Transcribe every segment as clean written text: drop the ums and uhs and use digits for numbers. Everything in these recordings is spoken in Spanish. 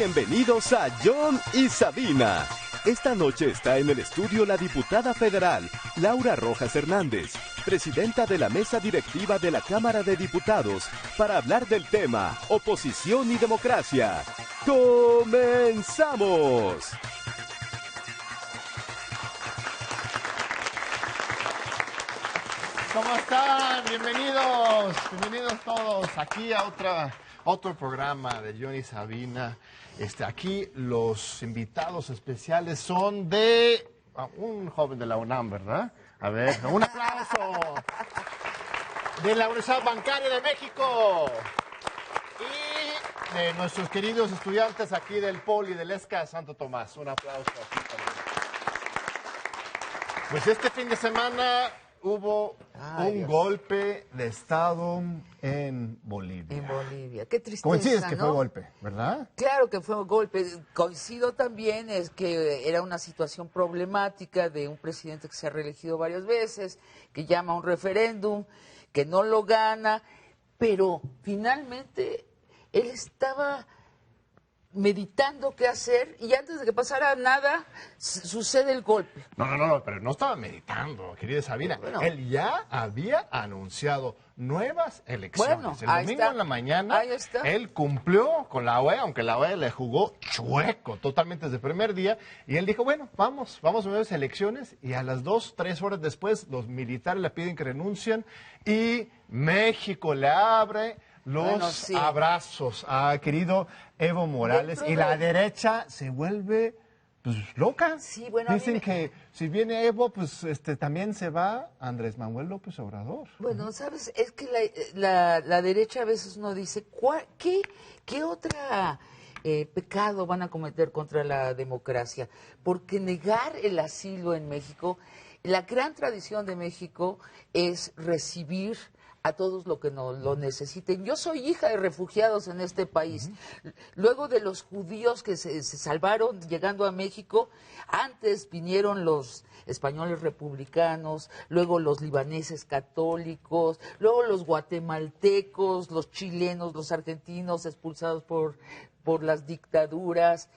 Bienvenidos a John y Sabina. Esta noche está en el estudio la diputada federal Laura Rojas Hernández, presidenta de la mesa directiva de la Cámara de Diputados, para hablar del tema oposición y democracia. ¡Comenzamos! ¿Cómo están? Bienvenidos todos aquí a otro programa de John y Sabina. Aquí los invitados especiales son de un joven de la UNAM, ¿verdad? A ver, un aplauso. De la Universidad Bancaria de México. Y de nuestros queridos estudiantes aquí del Poli, del ESCA Santo Tomás. Un aplauso aquí también. Pues este fin de semana hubo un golpe de Estado en Bolivia. En Bolivia, qué tristeza, Coincides que ¿no? fue golpe, ¿verdad? Claro que fue un golpe. Coincido también es que era una situación problemática de un presidente que se ha reelegido varias veces, que llama a un referéndum, que no lo gana, pero finalmente él estaba meditando qué hacer y antes de que pasara nada sucede el golpe. No, pero no estaba meditando, querida Sabina. Bueno. Él ya había anunciado nuevas elecciones. Bueno, el ahí domingo está. en la mañana, Ahí está. él cumplió con la OEA, aunque la OEA le jugó chueco totalmente desde el primer día. Y él dijo, bueno, vamos a nuevas elecciones. Y a las 2-3 horas después, los militares le piden que renuncien y México le abre los abrazos a querido Evo Morales y la derecha se vuelve pues loca. Sí, bueno, dicen que si viene Evo, pues también se va Andrés Manuel López Obrador. Bueno, sabes, es que la derecha a veces uno dice, ¿qué otra pecado van a cometer contra la democracia? Porque negar el asilo en México, la gran tradición de México es recibir a todos los que no lo necesiten. Yo soy hija de refugiados en este país. Luego de los judíos que se salvaron llegando a México, antes vinieron los españoles republicanos, luego los libaneses católicos, luego los guatemaltecos, los chilenos, los argentinos expulsados por las dictaduras.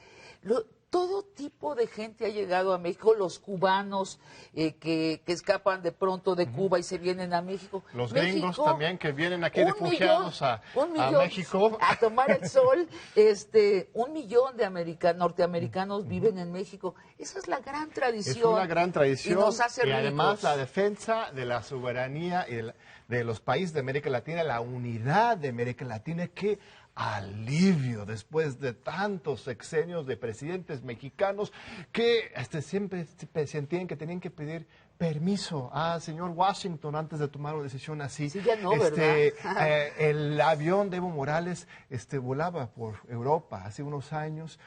Todo tipo de gente ha llegado a México, los cubanos que escapan de pronto de Cuba y se vienen a México. Los gringos también que vienen aquí refugiados a México. A tomar el sol. 1 millón de norteamericanos viven en México. Esa es la gran tradición. Es una gran tradición. Y nos hace y además ricos. la defensa de la soberanía y de los países de América Latina, la unidad de América Latina, que alivio después de tantos sexenios de presidentes mexicanos que siempre sentían que tenían que pedir permiso a señor Washington antes de tomar una decisión así. Sí, ya no, ¿verdad? El avión de Evo Morales volaba por Europa hace unos años.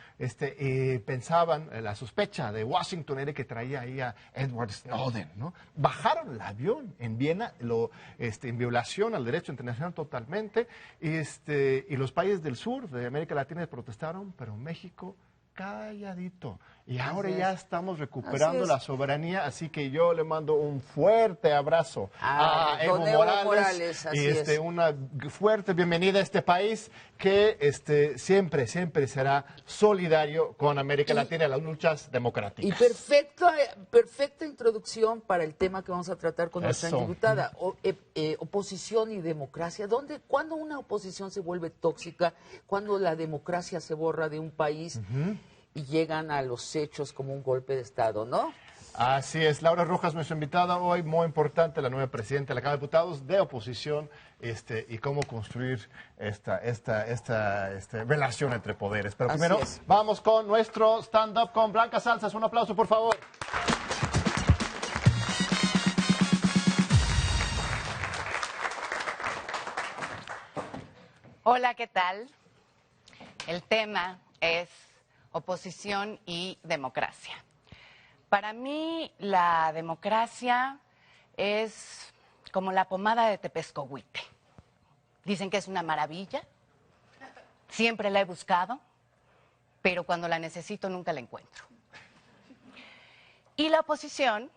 Pensaban, la sospecha de Washington era que traía ahí a Edward Snowden, ¿no? Bajaron el avión en Viena, en violación al derecho internacional totalmente, y los países del sur de América Latina protestaron, pero México calladito. Y ahora ya estamos recuperando la soberanía, así que yo le mando un fuerte abrazo a Evo Morales y una fuerte bienvenida a este país que siempre será solidario con América Latina y las luchas democráticas. Y perfecta introducción para el tema que vamos a tratar con nuestra diputada, oposición y democracia. ¿Cuándo una oposición se vuelve tóxica? ¿Cuándo la democracia se borra de un país? Y llegan a los hechos como un golpe de Estado, ¿no? Así es. Laura Rojas, nuestra invitada hoy, muy importante, la nueva presidenta de la Cámara de Diputados de oposición, y cómo construir esta relación entre poderes. Pero primero, vamos con nuestro stand-up con Blanca Salsas. Un aplauso, por favor. Hola, ¿qué tal? El tema es oposición y democracia. Para mí, la democracia es como la pomada de Tepezcohuite. Dicen que es una maravilla, siempre la he buscado, pero cuando la necesito nunca la encuentro. Y la oposición,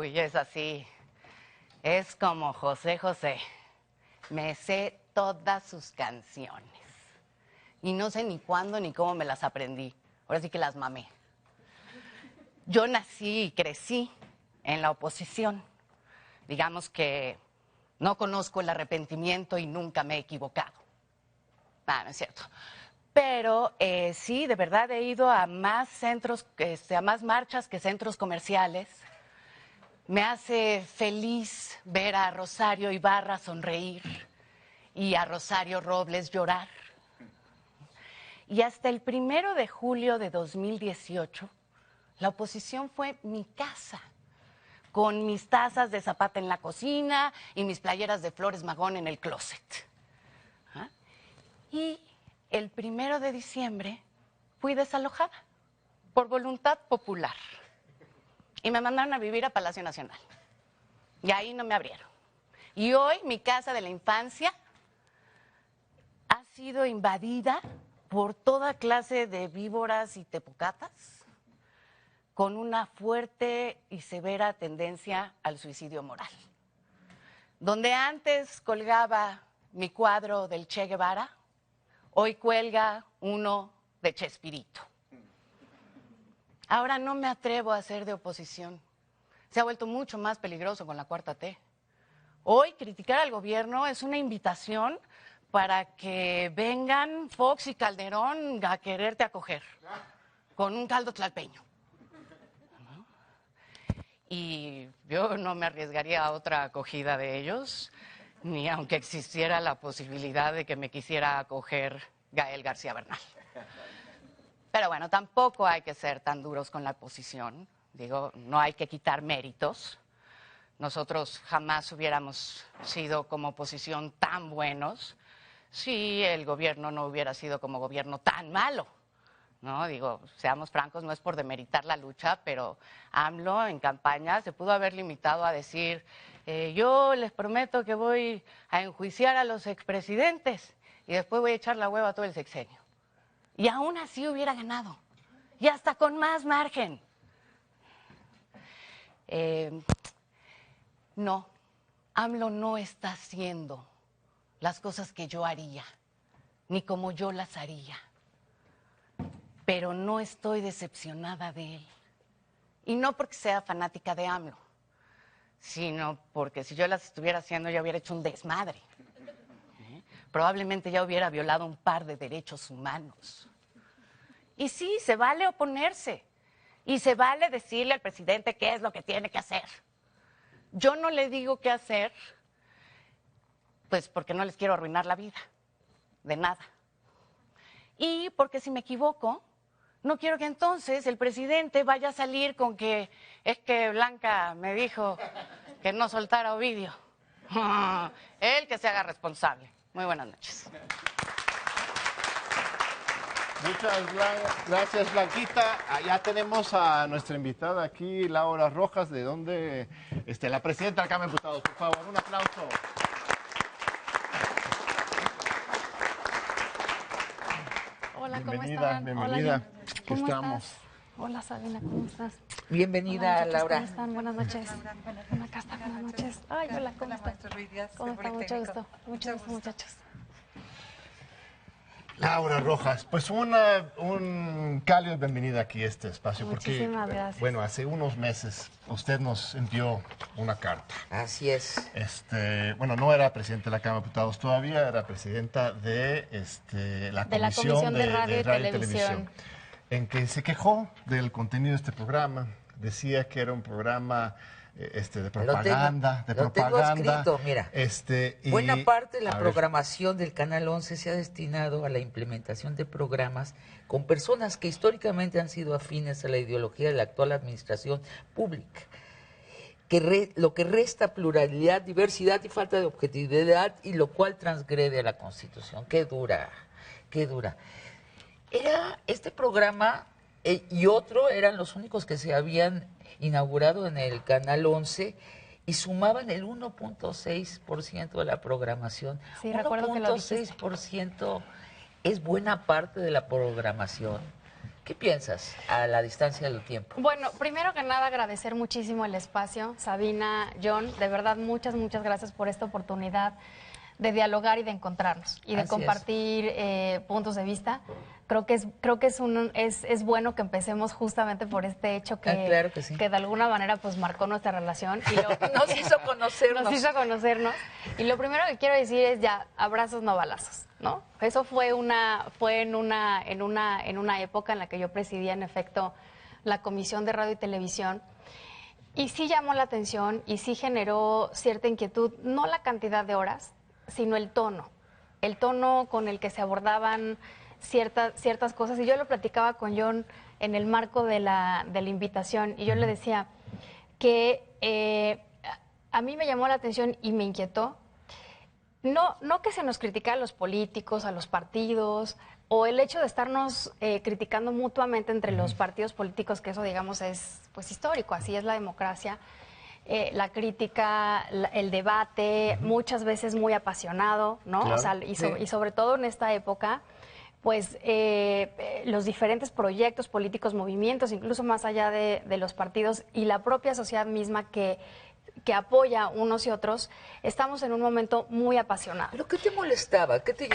es así, es como José José, me sé todas sus canciones. y no sé ni cuándo ni cómo me las aprendí. Ahora sí que las mamé. Yo nací y crecí en la oposición. Digamos que no conozco el arrepentimiento y nunca me he equivocado. No es cierto. Pero sí, de verdad he ido a más centros, a más marchas que centros comerciales. Me hace feliz ver a Rosario Ibarra sonreír y a Rosario Robles llorar. Y hasta el 1 de julio de 2018, la oposición fue mi casa, con mis tazas de Zapata en la cocina y mis playeras de Flores Magón en el closet. ¿Ah? Y el 1 de diciembre fui desalojada por voluntad popular y me mandaron a vivir a Palacio Nacional. Y ahí no me abrieron. Y hoy mi casa de la infancia ha sido invadida por toda clase de víboras y tepocatas, con una fuerte y severa tendencia al suicidio moral. Donde antes colgaba mi cuadro del Che Guevara, hoy cuelga uno de Chespirito. Ahora no me atrevo a hacer de oposición. Se ha vuelto mucho más peligroso con la Cuarta T. Hoy criticar al gobierno es una invitación para que vengan Fox y Calderón a quererte acoger con un caldo tlalpeño. Y yo no me arriesgaría a otra acogida de ellos, ni aunque existiera la posibilidad de que me quisiera acoger Gael García Bernal. Pero bueno, tampoco hay que ser tan duros con la oposición. Digo, no hay que quitar méritos. Nosotros jamás hubiéramos sido como oposición tan buenos si el gobierno no hubiera sido como gobierno tan malo. No, digo, seamos francos, no es por demeritar la lucha, pero AMLO en campaña se pudo haber limitado a decir, yo les prometo que voy a enjuiciar a los expresidentes y después voy a echar la hueva a todo el sexenio. Y aún así hubiera ganado, y hasta con más margen. No, AMLO no está haciendo las cosas que yo haría, ni como yo las haría. Pero no estoy decepcionada de él. Y no porque sea fanática de AMLO, sino porque si yo las estuviera haciendo ya hubiera hecho un desmadre. Probablemente ya hubiera violado un par de derechos humanos. Y sí, se vale oponerse. Y se vale decirle al presidente qué es lo que tiene que hacer. Yo no le digo qué hacer, pues porque no les quiero arruinar la vida. De nada. Y porque si me equivoco, no quiero que entonces el presidente vaya a salir con que es que Blanca me dijo que no soltara a Ovidio. Él que se haga responsable. Muy buenas noches. Muchas gracias, Blanquita. Ya tenemos a nuestra invitada aquí, Laura Rojas, de donde la presidenta de la Cámara de Diputados. Por favor, un aplauso. Hola, ¿cómo Bienvenida, están? bienvenida. Hola, Aquí ¿cómo estamos. estás? Hola, Sabina, ¿cómo estás? Bienvenida, Hola, muchachos, Laura. ¿cómo están? Buenas noches. Hola, acá está, buenas noches. Ay, hola, ¿cómo están? ¿Cómo están? Mucho gusto. Mucho gusto, muchachos. Laura Rojas, pues un cálido bienvenida aquí a este espacio. Muchísimas porque, gracias. Bueno, hace unos meses usted nos envió una carta. Así es. Bueno, no era presidenta de la Cámara de Diputados todavía, era presidenta de la Comisión de Radio y Televisión. En que se quejó del contenido de este programa, decía que era un programa de propaganda, Lo tengo escrito, mira. y, Buena parte de la a ver, programación del Canal 11 se ha destinado a la implementación de programas con personas que históricamente han sido afines a la ideología de la actual administración pública, lo que resta pluralidad, diversidad y falta de objetividad, y lo cual transgrede a la Constitución. Qué dura, qué dura. Era este programa y otro eran los únicos que se habían inaugurado en el Canal 11 y sumaban el 1.6% de la programación. Sí, recuerdo que lo dijiste. 1.6% es buena parte de la programación. ¿Qué piensas a la distancia del tiempo? Bueno, primero que nada agradecer muchísimo el espacio, Sabina, John, de verdad muchas gracias por esta oportunidad dialogar y de encontrarnos y de Así compartir puntos de vista. Creo que es bueno que empecemos justamente por este hecho que, claro que sí. que de alguna manera pues marcó nuestra relación y Nos hizo conocernos. nos hizo conocernos. Y lo primero que quiero decir es ya, abrazos no balazos, ¿no? Eso fue en una época en la que yo presidía en efecto la Comisión de Radio y Televisión. Y sí llamó la atención y sí generó cierta inquietud, no la cantidad de horas, sino el tono con el que se abordaban ciertas cosas. Y yo lo platicaba con John en el marco de la invitación y yo le decía que a mí me llamó la atención y me inquietó, no que se nos criticara a los políticos, a los partidos, o el hecho de estarnos criticando mutuamente entre los partidos políticos, que eso, digamos, es pues histórico, así es la democracia, la crítica, el debate, muchas veces muy apasionado, ¿no? Claro. O sea, y sobre todo en esta época, pues los diferentes proyectos políticos, movimientos, incluso más allá de los partidos y la propia sociedad misma que apoya unos y otros, estamos en un momento muy apasionado. ¿Pero qué te molestaba? ¿Qué te...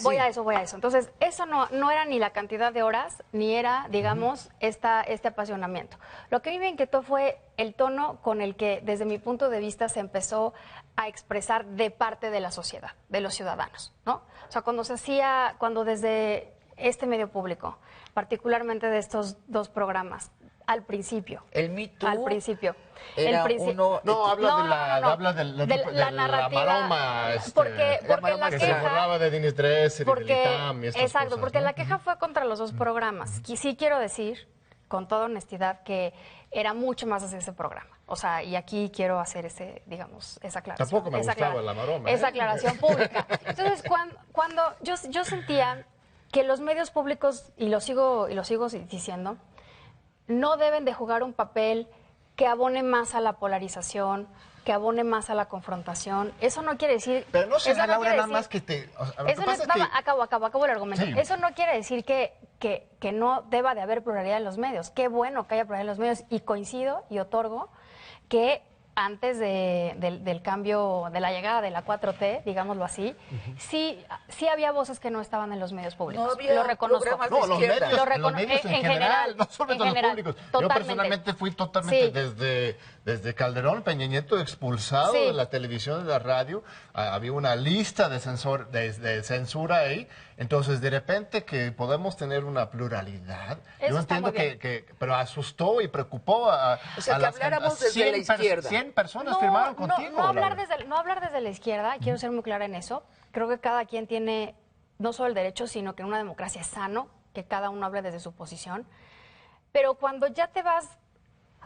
Voy a eso. Entonces, eso no era ni la cantidad de horas, ni era, digamos, este apasionamiento. Lo que a mí me inquietó fue el tono con el que, desde mi punto de vista, se empezó a expresar de parte de la sociedad, de los ciudadanos, ¿no? O sea, cuando desde este medio público, particularmente de estos dos programas, al principio. El Me Too Al principio. era No, habla de la narrativa, maroma, porque la que se queja, burlaba de Dennis Dresser y del ITAM y estas exacto, cosas, porque ¿no? la queja fue contra los dos programas. Y sí quiero decir, con toda honestidad, que era mucho más hacia ese programa. O sea, y aquí quiero hacer esa aclaración. Tampoco me gustaba la maroma. Esa aclaración pública. Entonces, cuando yo sentía que los medios públicos, y lo sigo diciendo, no deben de jugar un papel que abone más a la polarización, que abone más a la confrontación. Eso no quiere decir... Pero no será, eso Laura, quiere nada decir- más que te... o sea, lo eso que no pasa es, es que... acabo el argumento. Sí. Eso no quiere decir que no deba de haber pluralidad en los medios. Qué bueno que haya pluralidad en los medios. Y coincido y otorgo que antes del cambio, de la llegada de la 4T, digámoslo así, sí había voces que no estaban en los medios públicos. No había lo reconozco. programas No, los izquierda. medios, los medios en general, no solo en de los general, públicos. Yo totalmente. personalmente fui totalmente Sí. desde Calderón, Peña Nieto, expulsado Sí. de la televisión y de la radio. Había una lista de censura ahí. Entonces, de repente que podemos tener una pluralidad. Eso Yo está entiendo muy bien. pero asustó y preocupó a O sea, que habláramos desde 100 la izquierda. 100 personas firmaron contigo. No hablar, Laura. no hablar desde la izquierda, quiero ser muy clara en eso. Creo que cada quien tiene no solo el derecho, sino que en una democracia es sano que cada uno hable desde su posición. Pero cuando ya te vas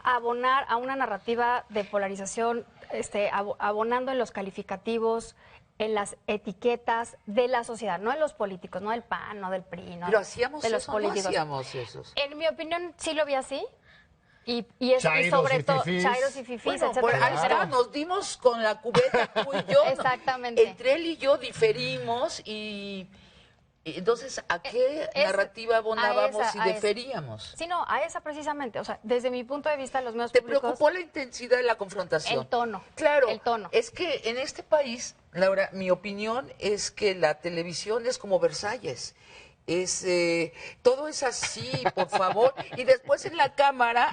a abonar a una narrativa de polarización, abonando en los calificativos, en las etiquetas de la sociedad, no en los políticos, no del PAN, no del PRI, no Pero hacíamos de los eso, políticos. no hacíamos eso. En mi opinión, sí lo vi así. Y Chairos sobre y todo, fifís. chairos y fifís, Bueno, pues etcétera. ahí está, nos dimos con la cubeta tú y yo. Exactamente. Entre él y yo diferimos y entonces, ¿a qué narrativa abonábamos y deferíamos? Sí, no, a esa precisamente. O sea, desde mi punto de vista, los medios ¿Te públicos... preocupó la intensidad de la confrontación? El tono. Claro. El tono. Es que en este país, Laura, mi opinión es que la televisión es como Versalles. Todo es así, por favor. Y después en la cámara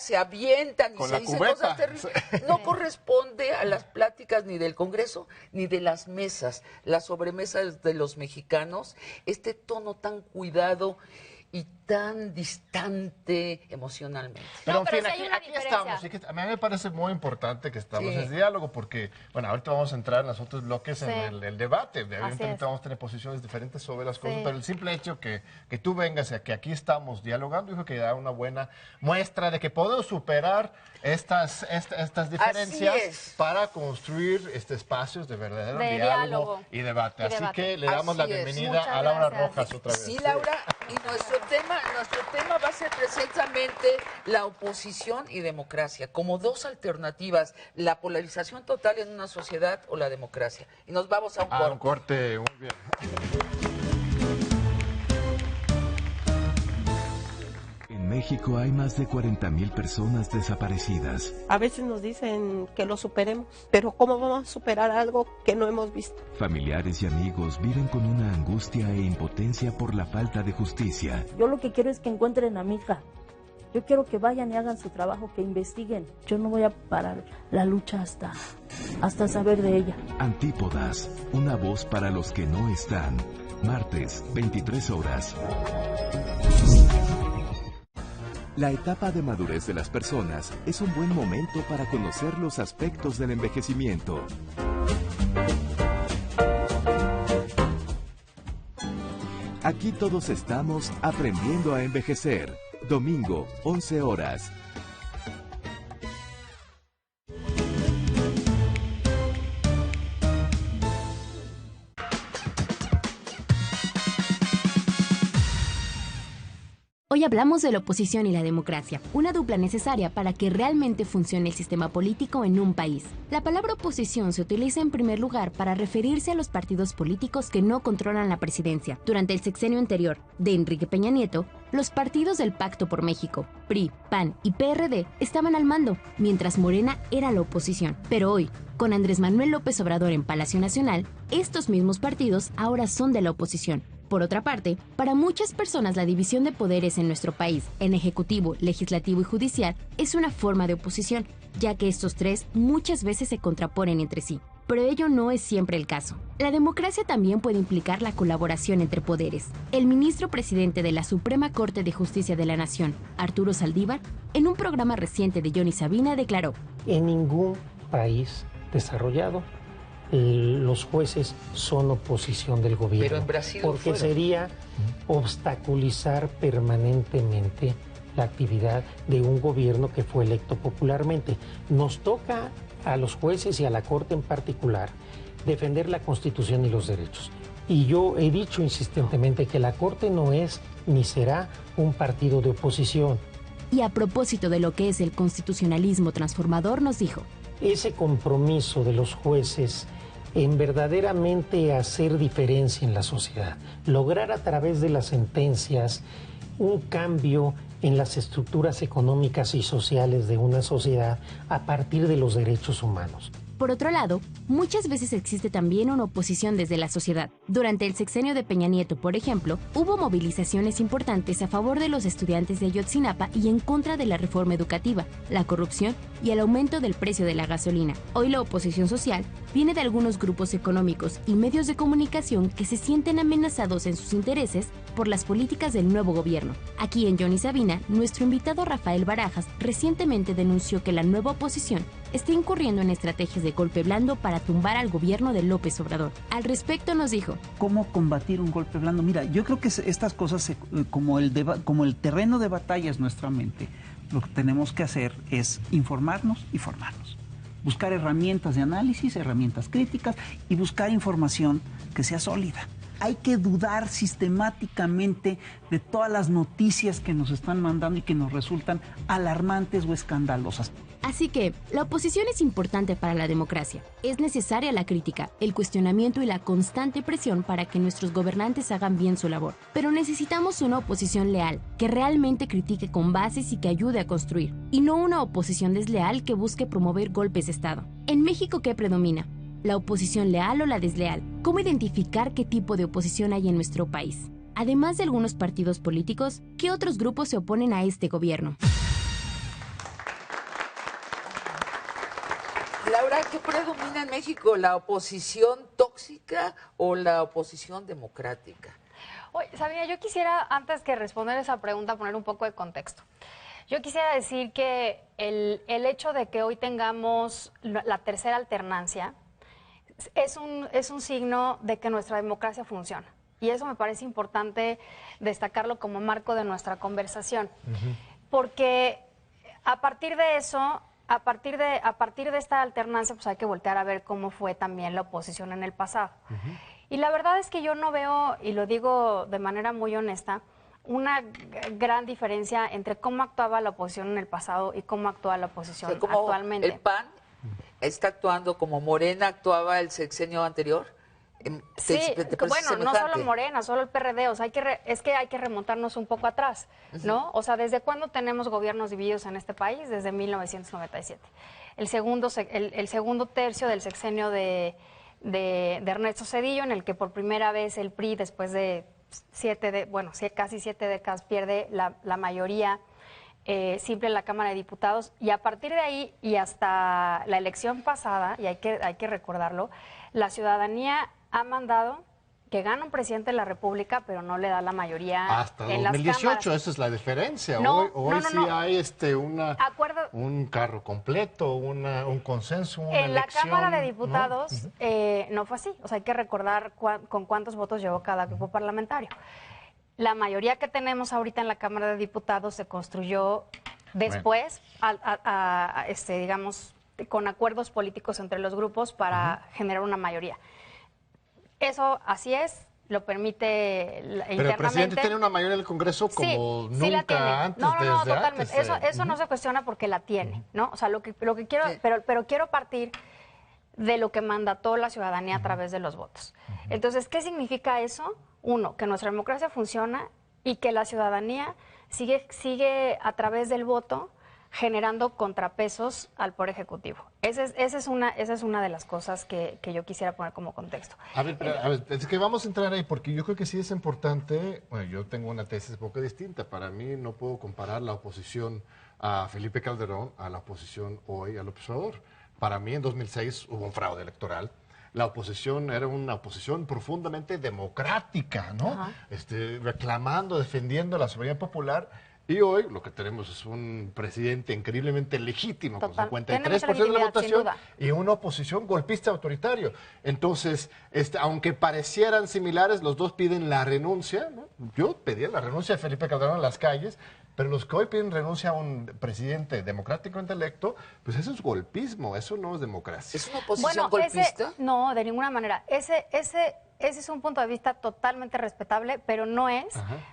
se avientan y Con se la dicen cubeta. cosas terribles. No corresponde a las pláticas ni del Congreso ni de las mesas, las sobremesas de los mexicanos, este tono tan cuidado y tan distante emocionalmente. Pero, No, pero en fin, sí hay una aquí diferencia. estamos. Y que a mí me parece muy importante que estamos Sí. en diálogo porque, bueno, ahorita vamos a entrar en los otros bloques en Sí. el debate. Evidentemente es. vamos a tener posiciones diferentes sobre las cosas, Sí. pero el simple hecho que tú vengas y que aquí estamos dialogando, yo creo que da una buena muestra de que podemos superar estas diferencias es. para construir espacios de verdadero De diálogo diálogo y debate. y Así debate. que le damos Así la es. bienvenida Muchas a Laura gracias. Rojas otra vez. Sí, Laura, y nuestro tema va a ser precisamente la oposición y democracia, como dos alternativas, la polarización total en una sociedad o la democracia. Y nos vamos a un corte. Un corte, muy bien. En México hay más de 40,000 personas desaparecidas. A veces nos dicen que lo superemos, pero ¿cómo vamos a superar algo que no hemos visto? Familiares y amigos viven con una angustia e impotencia por la falta de justicia. Yo lo que quiero es que encuentren a mi hija. Yo quiero que vayan y hagan su trabajo, que investiguen. Yo no voy a parar la lucha hasta saber de ella. Antípodas, una voz para los que no están. Martes, 23 horas. La etapa de madurez de las personas es un buen momento para conocer los aspectos del envejecimiento. Aquí todos estamos aprendiendo a envejecer. Domingo, 11 horas. Hoy hablamos de la oposición y la democracia, una dupla necesaria para que realmente funcione el sistema político en un país. La palabra oposición se utiliza en primer lugar para referirse a los partidos políticos que no controlan la presidencia. Durante el sexenio anterior de Enrique Peña Nieto, los partidos del Pacto por México, PRI, PAN y PRD estaban al mando, mientras Morena era la oposición. Pero hoy, con Andrés Manuel López Obrador en Palacio Nacional, estos mismos partidos ahora son de la oposición. Por otra parte, para muchas personas la división de poderes en nuestro país, en ejecutivo, legislativo y judicial, es una forma de oposición, ya que estos tres muchas veces se contraponen entre sí. Pero ello no es siempre el caso. La democracia también puede implicar la colaboración entre poderes. El ministro presidente de la Suprema Corte de Justicia de la Nación, Arturo Saldívar, en un programa reciente de Johnny Sabina declaró: en ningún país desarrollado los jueces son oposición del gobierno. Pero en Brasil porque sería obstaculizar permanentemente la actividad de un gobierno que fue electo popularmente. Nos toca a los jueces y a la Corte en particular defender la Constitución y los derechos. Y yo he dicho insistentemente que la Corte no es ni será un partido de oposición. Y a propósito de lo que es el constitucionalismo transformador, nos dijo: ese compromiso de los jueces en verdaderamente hacer diferencia en la sociedad, lograr a través de las sentencias un cambio en las estructuras económicas y sociales de una sociedad a partir de los derechos humanos. Por otro lado, muchas veces existe también una oposición desde la sociedad. Durante el sexenio de Peña Nieto, por ejemplo, hubo movilizaciones importantes a favor de los estudiantes de Ayotzinapa y en contra de la reforma educativa, la corrupción y el aumento del precio de la gasolina. Hoy la oposición social viene de algunos grupos económicos y medios de comunicación que se sienten amenazados en sus intereses por las políticas del nuevo gobierno. Aquí en Johnny Sabina, nuestro invitado Rafael Barajas recientemente denunció que la nueva oposición está incurriendo en estrategias de golpe blando para tumbar al gobierno de López Obrador. Al respecto nos dijo: ¿cómo combatir un golpe blando? Mira, yo creo que estas cosas, como el terreno de batalla es nuestra mente, lo que tenemos que hacer es informarnos y formarnos. Buscar herramientas de análisis, herramientas críticas y buscar información que sea sólida. Hay que dudar sistemáticamente de todas las noticias que nos están mandando y que nos resultan alarmantes o escandalosas. Así que, la oposición es importante para la democracia. Es necesaria la crítica, el cuestionamiento y la constante presión para que nuestros gobernantes hagan bien su labor. Pero necesitamos una oposición leal, que realmente critique con bases y que ayude a construir, y no una oposición desleal que busque promover golpes de Estado. En México, ¿qué predomina? ¿La oposición leal o la desleal? ¿Cómo identificar qué tipo de oposición hay en nuestro país? Además de algunos partidos políticos, ¿qué otros grupos se oponen a este gobierno? Laura, ¿qué predomina en México? ¿La oposición tóxica o la oposición democrática? Oye, Sabina, yo quisiera, antes que responder esa pregunta, poner un poco de contexto. Yo quisiera decir que el hecho de que hoy tengamos la tercera alternancia es un signo de que nuestra democracia funciona. Y eso me parece importante destacarlo como marco de nuestra conversación. Porque a partir de eso, a partir de esta alternancia, pues hay que voltear a ver cómo fue también la oposición en el pasado. Y la verdad es que yo no veo, y lo digo de manera muy honesta, una gran diferencia entre cómo actuaba la oposición en el pasado y cómo actúa la oposición actualmente. ¿El PAN está actuando como Morena actuaba el sexenio anterior? Sí, bueno, no solo Morena, solo el PRD, o sea, es que hay que remontarnos un poco atrás, ¿no? O sea, ¿desde cuándo tenemos gobiernos divididos en este país? Desde 1997. El segundo tercio del sexenio de Ernesto Zedillo, en el que por primera vez el PRI, después de casi 7 décadas, pierde la mayoría simple en la Cámara de Diputados, y a partir de ahí y hasta la elección pasada, y hay que recordarlo, la ciudadanía ha mandado que gana un presidente de la República, pero no le da la mayoría hasta en 2018, las cámaras. esa es la diferencia. No, hoy sí hay Acuerdo. un carro completo, un consenso, una en elección, la Cámara de Diputados ¿no? No fue así. O sea, hay que recordar con cuántos votos llevó cada grupo parlamentario. La mayoría que tenemos ahorita en la Cámara de Diputados se construyó después, digamos, con acuerdos políticos entre los grupos para generar una mayoría. Eso así es, lo permite internamente. Pero el presidente tiene una mayoría en el Congreso como sí, la tiene. nunca antes. No, desde totalmente. Antes, Eso no se cuestiona porque la tiene, ¿no? O sea, lo que quiero, pero quiero partir de lo que mandató la ciudadanía a través de los votos. Entonces, ¿qué significa eso? Uno, que nuestra democracia funciona y que la ciudadanía sigue a través del voto generando contrapesos al Poder Ejecutivo. Esa es una de las cosas que yo quisiera poner como contexto. A ver, es que vamos a entrar ahí, porque yo creo que sí es importante. Bueno, yo tengo una tesis un poco distinta. Para mí no puedo comparar la oposición a Felipe Calderón a la oposición hoy al observador. Para mí en 2006 hubo un fraude electoral. La oposición era una oposición profundamente democrática, ¿no? Reclamando, defendiendo la soberanía popular. Y hoy lo que tenemos es un presidente increíblemente legítimo, con 53% de la votación, y una oposición golpista autoritario. Entonces, aunque parecieran similares, los dos piden la renuncia, ¿no? Yo pedía la renuncia de Felipe Calderón en las calles, pero los que hoy piden renuncia a un presidente democráticamente electo, pues eso es golpismo, eso no es democracia. ¿Es una oposición golpista? No, de ninguna manera. Ese es un punto de vista totalmente respetable, pero no es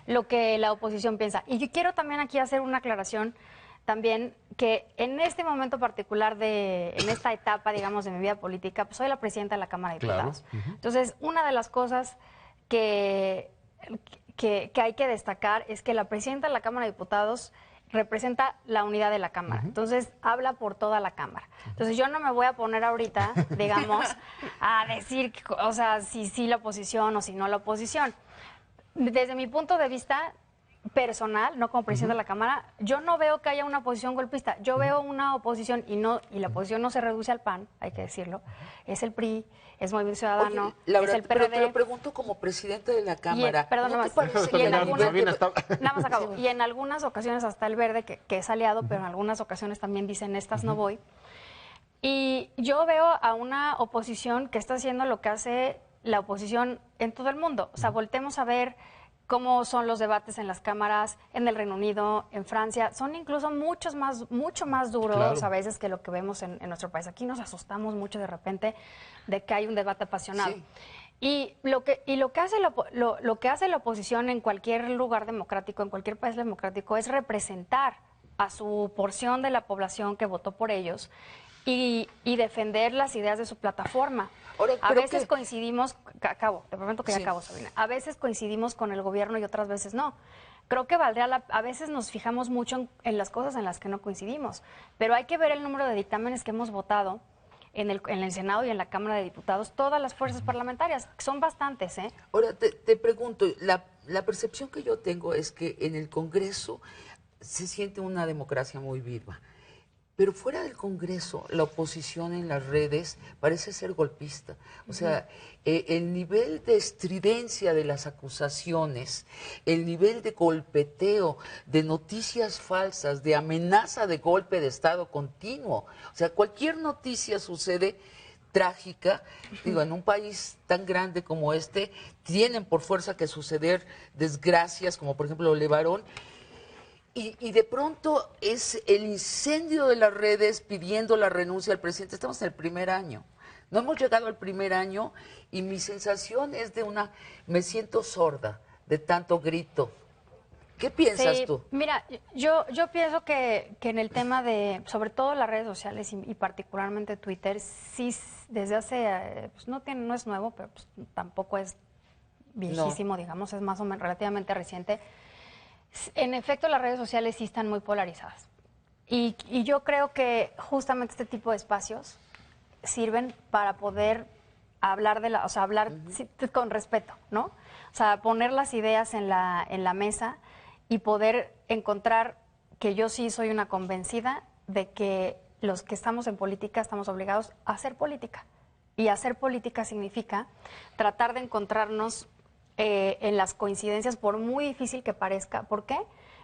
lo que la oposición piensa. Y yo quiero también aquí hacer una aclaración también, que en este momento particular, en esta etapa, digamos, de mi vida política, pues soy la presidenta de la Cámara de Diputados. Claro. Entonces, una de las cosas que hay que destacar es que la presidenta de la Cámara de Diputados representa la unidad de la Cámara. Entonces, habla por toda la Cámara. Entonces, yo no me voy a poner ahorita, digamos, a decir, o sea, si sí la oposición o si no la oposición. Desde mi punto de vista personal, no como presidente de la Cámara, yo no veo que haya una oposición golpista. Yo veo una oposición, y la oposición no se reduce al PAN, hay que decirlo. Es el PRI, es Movimiento Ciudadano, Oye, Laura, es el PRD. Pero te lo pregunto como presidente de la Cámara. Y en algunas ocasiones hasta el Verde, que es aliado, pero en algunas ocasiones también dicen, estas no voy. Y yo veo a una oposición que está haciendo lo que hace la oposición en todo el mundo. O sea, voltemos a ver cómo son los debates en las cámaras en el Reino Unido, en Francia. Son incluso mucho más duros a veces que lo que vemos en nuestro país. Aquí nos asustamos mucho de repente de que hay un debate apasionado. Sí. Y lo que hace la oposición en cualquier lugar democrático, en cualquier país democrático, es representar a su porción de la población que votó por ellos y defender las ideas de su plataforma. Ahora, a veces coincidimos, te prometo que ya acabo, Sabina, a veces coincidimos con el gobierno y otras veces no. Creo que a veces nos fijamos mucho en las cosas en las que no coincidimos, pero hay que ver el número de dictámenes que hemos votado en el Senado y en la Cámara de Diputados, todas las fuerzas parlamentarias, que son bastantes, ¿eh? Ahora, te pregunto, la percepción que yo tengo es que en el Congreso se siente una democracia muy viva. Pero fuera del Congreso, la oposición en las redes parece ser golpista. O sea, el nivel de estridencia de las acusaciones, el nivel de golpeteo, de noticias falsas, de amenaza de golpe de Estado continuo. O sea, cualquier noticia sucede trágica, digo, en un país tan grande como este, tienen por fuerza que suceder desgracias, como por ejemplo Levarón. Y de pronto es el incendio de las redes pidiendo la renuncia al presidente. Estamos en el primer año. No hemos llegado al primer año y mi sensación es me siento sorda de tanto grito ¿Qué piensas Sí, tú? Mira, yo pienso que en el tema de, sobre todo las redes sociales y particularmente Twitter, sí desde hace, pues no es nuevo, pero pues tampoco es viejísimo, digamos, es más o menos relativamente reciente. En efecto, las redes sociales sí están muy polarizadas. Y yo creo que justamente este tipo de espacios sirven para poder hablar hablar con respeto, ¿no? O sea, poner las ideas en la mesa y poder encontrar que yo sí soy una convencida de que los que estamos en política estamos obligados a hacer política. Y hacer política significa tratar de encontrarnos en las coincidencias, por muy difícil que parezca. ¿Por qué?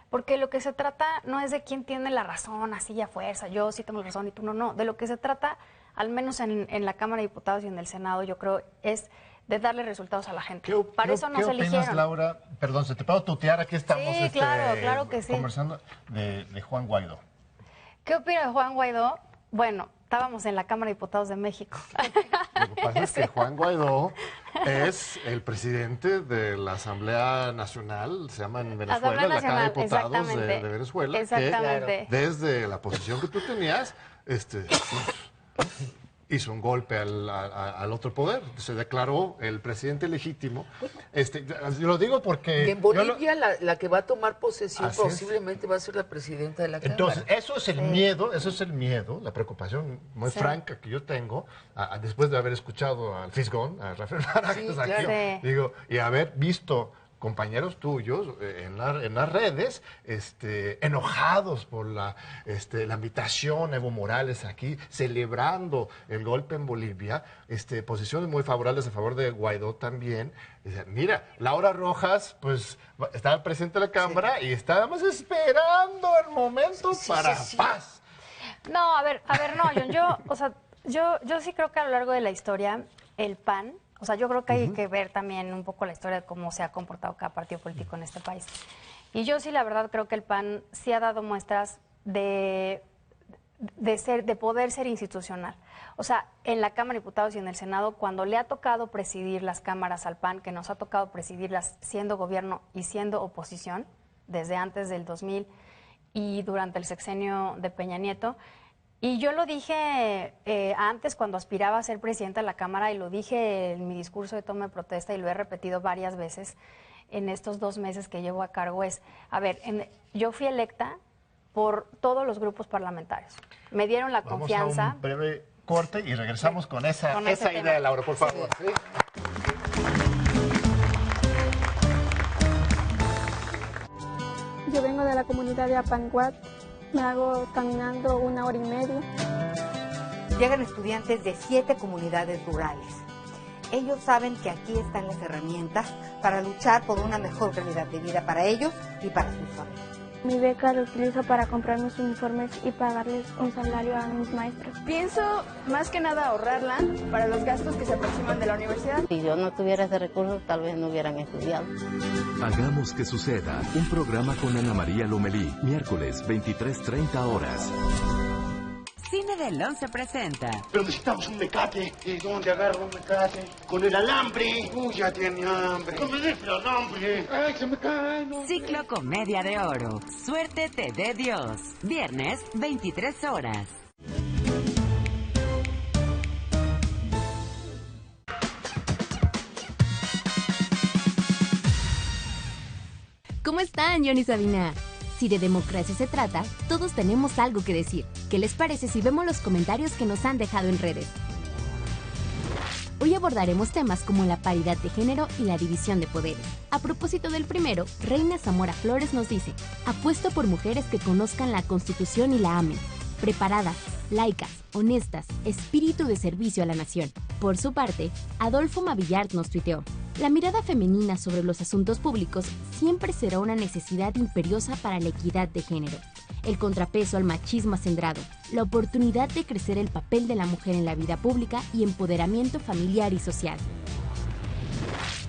Porque lo que se trata no es de quién tiene la razón, así a fuerza, yo sí tengo la razón y tú no, no. De lo que se trata, al menos en la Cámara de Diputados y en el Senado, yo creo, es de darle resultados a la gente. Para eso nos eligieron. ¿Qué opinas, Laura? Perdón, ¿se te puedo tutear? Aquí estamos Sí, claro que sí. Conversando de Juan Guaidó. ¿Qué opino de Juan Guaidó? Bueno, estábamos en la Cámara de Diputados de México. Lo que pasa es que Juan Guaidó es el presidente de la Asamblea Nacional, se llama en Venezuela, la Cámara de Diputados de Venezuela, que desde la posición que tú tenías, hizo un golpe al otro poder. Se declaró el presidente legítimo. Yo lo digo porque... Y en Bolivia la que va a tomar posesión posiblemente va a ser la presidenta de la Cámara. Entonces, eso es el miedo, la preocupación muy franca que yo tengo, después de haber escuchado al Fisgón, a Rafael Barajas aquí, digo, y haber visto compañeros tuyos en las redes enojados por la invitación a Evo Morales aquí, celebrando el golpe en Bolivia, posiciones muy favorables a favor de Guaidó también. Mira, Laura Rojas pues estaba presente en la Cámara y estábamos esperando el momento para paz. No, a ver, no, yo sí creo que a lo largo de la historia el PAN, o sea, yo creo que hay que ver también un poco la historia de cómo se ha comportado cada partido político en este país. Y yo sí, la verdad, creo que el PAN sí ha dado muestras de poder ser institucional. O sea, en la Cámara de Diputados y en el Senado, cuando le ha tocado presidir las cámaras al PAN, que nos ha tocado presidirlas siendo gobierno y siendo oposición, desde antes del 2000 y durante el sexenio de Peña Nieto. Y yo lo dije antes cuando aspiraba a ser presidenta de la Cámara y lo dije en mi discurso de toma de protesta y lo he repetido varias veces en estos 2 meses que llevo a cargo, yo fui electa por todos los grupos parlamentarios. Me dieron la confianza. Vamos a un breve corte y regresamos con esa idea, Laura, por favor. Sí. Yo vengo de la comunidad de Apanguat. Me hago caminando 1 hora y media. Llegan estudiantes de 7 comunidades rurales. Ellos saben que aquí están las herramientas para luchar por una mejor calidad de vida para ellos y para sus familias. Mi beca la utilizo para comprar mis uniformes y pagarles un salario a mis maestros. Pienso más que nada ahorrarla para los gastos que se aproximan de la universidad. Si yo no tuviera ese recurso, tal vez no hubieran estudiado. Hagamos que suceda. Un programa con Ana María Lomelí. Miércoles, 23:30 horas. Cine del 11 presenta. Pero necesitamos un mecate. ¿Y dónde agarro un mecate? Con el alambre. Uy, ya tiene hambre. No me des el alambre. Ay, se me cae. No. Ciclo Comedia de Oro. Suerte te dé Dios. Viernes, 23 horas. ¿Cómo están, Johnny y Sabina? Si de democracia se trata, todos tenemos algo que decir. ¿Qué les parece si vemos los comentarios que nos han dejado en redes? Hoy abordaremos temas como la paridad de género y la división de poderes. A propósito del primero, Reina Zamora Flores nos dice: apuesto por mujeres que conozcan la Constitución y la amen, preparadas, laicas, honestas, espíritu de servicio a la nación. Por su parte, Adolfo Mavillard nos tuiteó: la mirada femenina sobre los asuntos públicos siempre será una necesidad imperiosa para la equidad de género, el contrapeso al machismo acendrado, la oportunidad de crecer el papel de la mujer en la vida pública y empoderamiento familiar y social.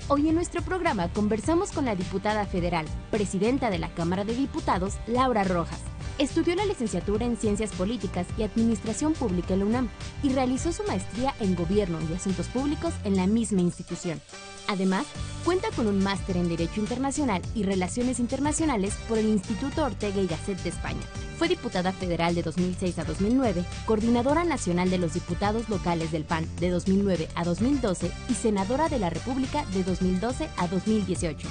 Hoy en nuestro programa conversamos con la diputada federal, presidenta de la Cámara de Diputados, Laura Rojas. Estudió la licenciatura en Ciencias Políticas y Administración Pública en la UNAM y realizó su maestría en Gobierno y Asuntos Públicos en la misma institución. Además, cuenta con un máster en Derecho Internacional y Relaciones Internacionales por el Instituto Ortega y Gasset de España. Fue diputada federal de 2006 a 2009, coordinadora nacional de los diputados locales del PAN de 2009 a 2012 y senadora de la República de 2012 a 2018.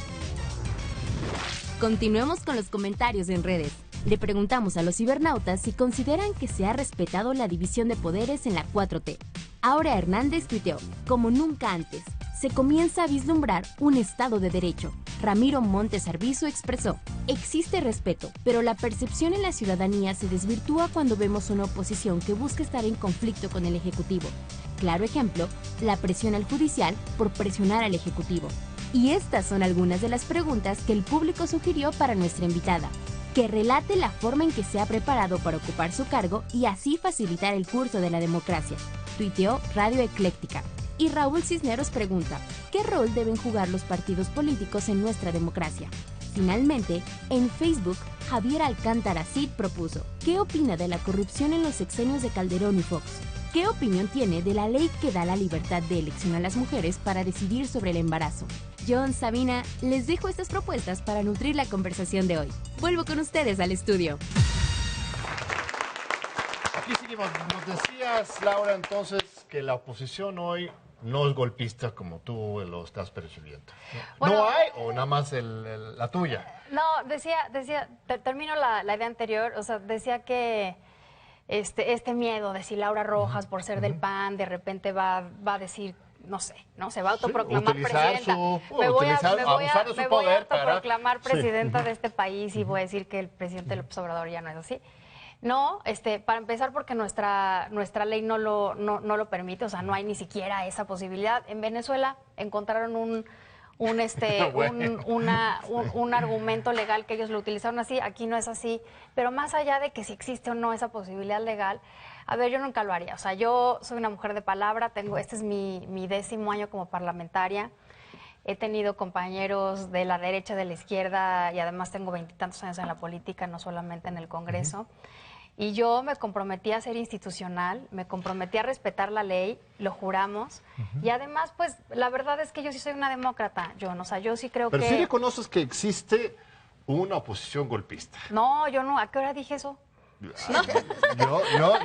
Continuemos con los comentarios en redes. Le preguntamos a los cibernautas si consideran que se ha respetado la división de poderes en la 4T. Aurea Hernández tuiteó, como nunca antes, se comienza a vislumbrar un Estado de Derecho. Ramiro Montes Arbizu expresó, existe respeto, pero la percepción en la ciudadanía se desvirtúa cuando vemos una oposición que busca estar en conflicto con el Ejecutivo. Claro ejemplo, la presión al judicial por presionar al Ejecutivo. Y estas son algunas de las preguntas que el público sugirió para nuestra invitada. Que relate la forma en que se ha preparado para ocupar su cargo y así facilitar el curso de la democracia. Tuiteó Radio Ecléctica. Y Raúl Cisneros pregunta, ¿qué rol deben jugar los partidos políticos en nuestra democracia? Finalmente, en Facebook, Javier Alcántara Cid propuso, ¿qué opina de la corrupción en los sexenios de Calderón y Fox? ¿Qué opinión tiene de la ley que da la libertad de elección a las mujeres para decidir sobre el embarazo? John, Sabina, les dejo estas propuestas para nutrir la conversación de hoy. Vuelvo con ustedes al estudio. Aquí seguimos. Nos decías, Laura, entonces, que la oposición hoy no es golpista como tú lo estás percibiendo. Bueno, ¿No hay o nada más la tuya? No, termino la idea anterior, o sea, decía que este miedo de si Laura Rojas, por ser del PAN, de repente va a decir, no sé, ¿no? Se va a autoproclamar presidenta. Me voy a autoproclamar presidenta de este país y voy a decir que el presidente López Obrador ya no es así. No, para empezar porque nuestra ley no lo permite, o sea, no hay ni siquiera esa posibilidad. En Venezuela encontraron un argumento legal que ellos lo utilizaron así, aquí no es así, pero más allá de que si existe o no esa posibilidad legal, a ver, yo nunca lo haría, o sea, yo soy una mujer de palabra, este es mi 10º año como parlamentaria, he tenido compañeros de la derecha, de la izquierda y además tengo 20 y tantos años en la política, no solamente en el Congreso. Y yo me comprometí a ser institucional, me comprometí a respetar la ley, lo juramos. Y además, pues, la verdad es que yo sí soy una demócrata, John. O sea, yo sí creo Pero que... sí reconoces que existe una oposición golpista. No, yo no. ¿A qué hora dije eso?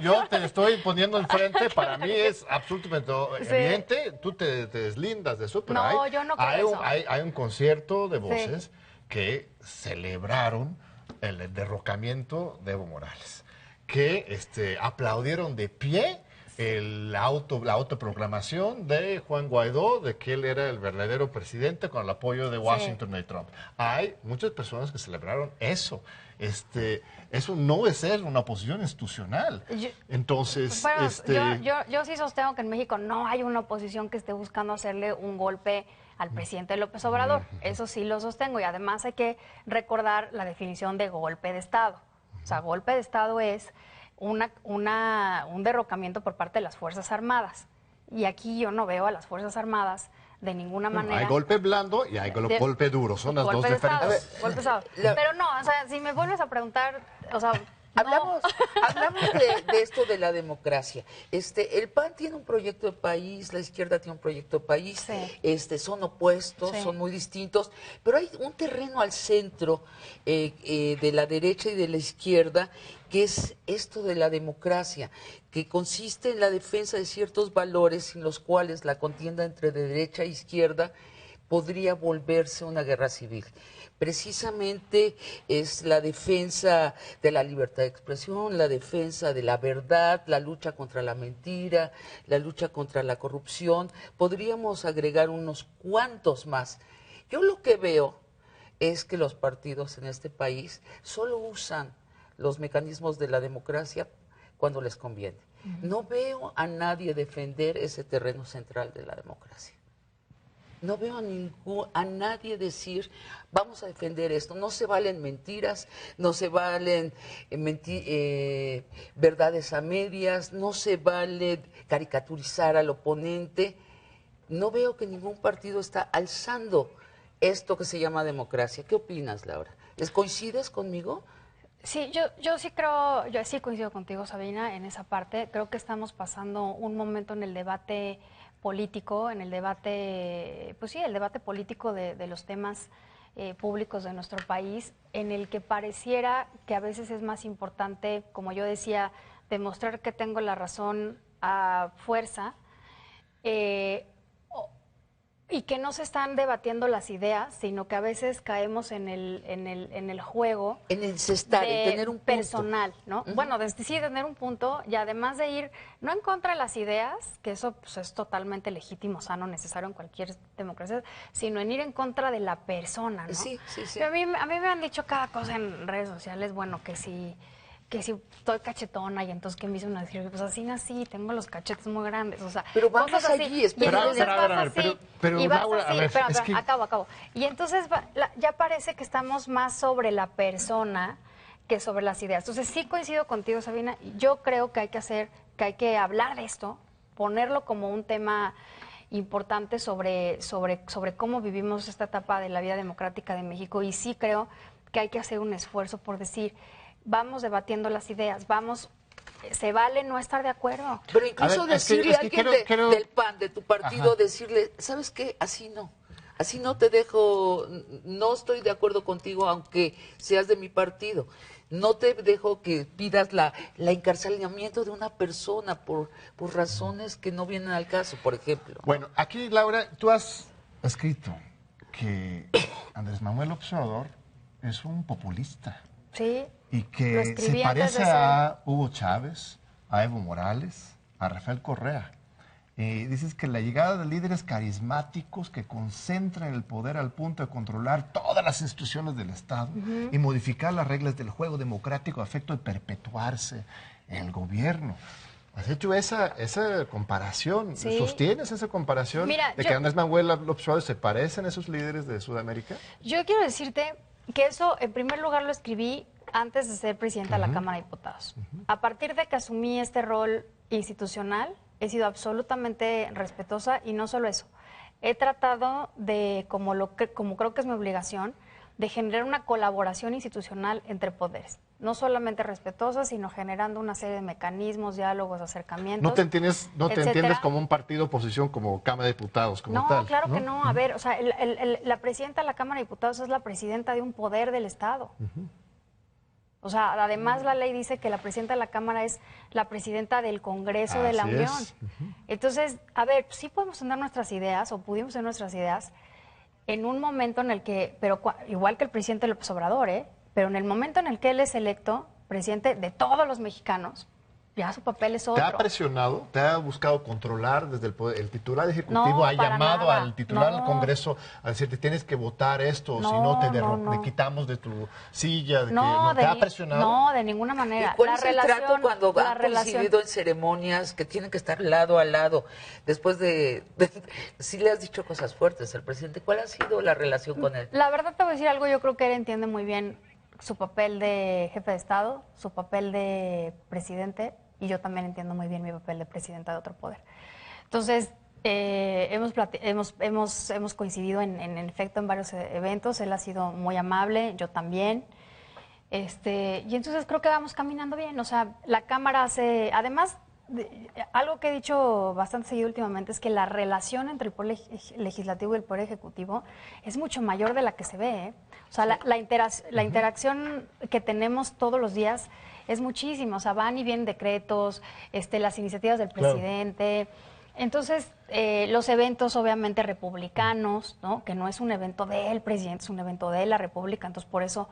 Yo te estoy poniendo enfrente, para mí es absolutamente evidente, tú te deslindas de eso, pero no, yo no creo eso. Hay un concierto de voces que celebraron el derrocamiento de Evo Morales, que aplaudieron de pie la autoproclamación de Juan Guaidó de que él era el verdadero presidente con el apoyo de Washington y Trump. Hay muchas personas que celebraron eso. Eso no es ser una oposición institucional. Entonces, yo sí sostengo que en México no hay una oposición que esté buscando hacerle un golpe al presidente López Obrador. Eso sí lo sostengo y además hay que recordar la definición de golpe de Estado. O sea, golpe de Estado es un derrocamiento por parte de las Fuerzas Armadas. Y aquí yo no veo a las Fuerzas Armadas de ninguna manera. Hay golpe blando y hay golpe duro, son las dos diferentes. Golpe de Estado. Pero no, o sea, si me vuelves a preguntar, o sea... Hablamos de esto de la democracia. El PAN tiene un proyecto de país, la izquierda tiene un proyecto de país, son opuestos, son muy distintos, pero hay un terreno al centro de la derecha y de la izquierda que es esto de la democracia, que consiste en la defensa de ciertos valores sin los cuales la contienda entre derecha e izquierda podría volverse una guerra civil. Precisamente es la defensa de la libertad de expresión, la defensa de la verdad, la lucha contra la mentira, la lucha contra la corrupción. Podríamos agregar unos cuantos más. Yo lo que veo es que los partidos en este país solo usan los mecanismos de la democracia cuando les conviene. No veo a nadie defender ese terreno central de la democracia. No veo a nadie decir, vamos a defender esto. No se valen mentiras, no se valen verdades a medias, no se vale caricaturizar al oponente. No veo que ningún partido está alzando esto que se llama democracia. ¿Qué opinas, Laura? ¿Coincides conmigo? Sí, yo sí coincido contigo, Sabina, en esa parte. Creo que estamos pasando un momento en el debate político, en el debate, pues sí, el debate político de los temas públicos de nuestro país, en el que pareciera que a veces es más importante, como yo decía, demostrar que tengo la razón a fuerza, y que no se están debatiendo las ideas, sino que a veces caemos en el juego. En encestar, en tener un punto personal, ¿no? Bueno, sí, tener un punto, y además de ir, no en contra de las ideas, que eso pues, es totalmente legítimo, sano, necesario en cualquier democracia, sino en ir en contra de la persona, ¿no? Sí. A mí me han dicho cada cosa en redes sociales, bueno, que si estoy cachetona y entonces que me dicen decir, pues así nací, tengo los cachetes muy grandes, o sea, pero vamos cosas así. allí, espera, pero Laura, a ver, es que... acabo. Y entonces ya parece que estamos más sobre la persona que sobre las ideas. Entonces sí coincido contigo, Sabina, yo creo que hay que hablar de esto, ponerlo como un tema importante sobre cómo vivimos esta etapa de la vida democrática de México, y sí creo que hay que hacer un esfuerzo por decir, vamos debatiendo las ideas, se vale no estar de acuerdo. Pero incluso decirle a alguien del PAN, de tu partido, decirle, ¿sabes qué? Así no te dejo, no estoy de acuerdo contigo aunque seas de mi partido. No te dejo que pidas la encarcelamiento de una persona por razones que no vienen al caso, por ejemplo. Bueno, aquí, Laura, tú has escrito que Andrés Manuel López Obrador es un populista. Sí. Y que se parece a Hugo Chávez, a Evo Morales, a Rafael Correa. Dices que la llegada de líderes carismáticos que concentran el poder al punto de controlar todas las instituciones del Estado y modificar las reglas del juego democrático a efecto de perpetuarse en el gobierno. ¿Has hecho esa comparación? Sí. ¿Sostienes esa comparación que Andrés Manuel López Obrador se parecen a esos líderes de Sudamérica? Yo quiero decirte que eso, en primer lugar, lo escribí antes de ser presidenta de la Cámara de Diputados. A partir de que asumí este rol institucional, he sido absolutamente respetuosa, y no solo eso, he tratado de, como creo que es mi obligación, de generar una colaboración institucional entre poderes. No solamente respetuosa, sino generando una serie de mecanismos, diálogos, acercamientos. ¿No te entiendes como un partido oposición, como Cámara de Diputados, como tal? No, claro que no. A ver, o sea, la presidenta de la Cámara de Diputados es la presidenta de un poder del Estado. O sea, además la ley dice que la presidenta de la Cámara es la presidenta del Congreso de la Unión. Entonces, a ver, sí podemos tener nuestras ideas, o pudimos tener nuestras ideas, en un momento en el que, pero igual que el presidente López Obrador, pero en el momento en el que él es electo presidente de todos los mexicanos, ya su papel es otro. ¿Te ha presionado? ¿Te ha buscado controlar desde el poder? ¿El titular ejecutivo ha llamado al titular del Congreso a decirte tienes que votar esto, si no te quitamos de tu silla? ¿Te ha presionado? No, de ninguna manera. ¿Y cuál es el trato cuando han coincidido en ceremonias que tienen que estar lado a lado? Después sí le has dicho cosas fuertes al presidente. ¿Cuál ha sido la relación con él? La verdad te voy a decir algo, yo creo que él entiende muy bien su papel de jefe de Estado, su papel de presidente, y yo también entiendo muy bien mi papel de presidenta de otro poder. Entonces, hemos coincidido en efecto en varios eventos. Él ha sido muy amable, yo también. Y entonces creo que vamos caminando bien. O sea, la Cámara hace, además, algo que he dicho bastante seguido últimamente es que la relación entre el Poder Legislativo y el Poder Ejecutivo es mucho mayor de la que se ve. O sea, la interacción que tenemos todos los días es muchísimo. O sea, van y vienen decretos, las iniciativas del presidente. Entonces, los eventos obviamente republicanos, ¿no? Que no es un evento del presidente, es un evento de la República. Entonces, por eso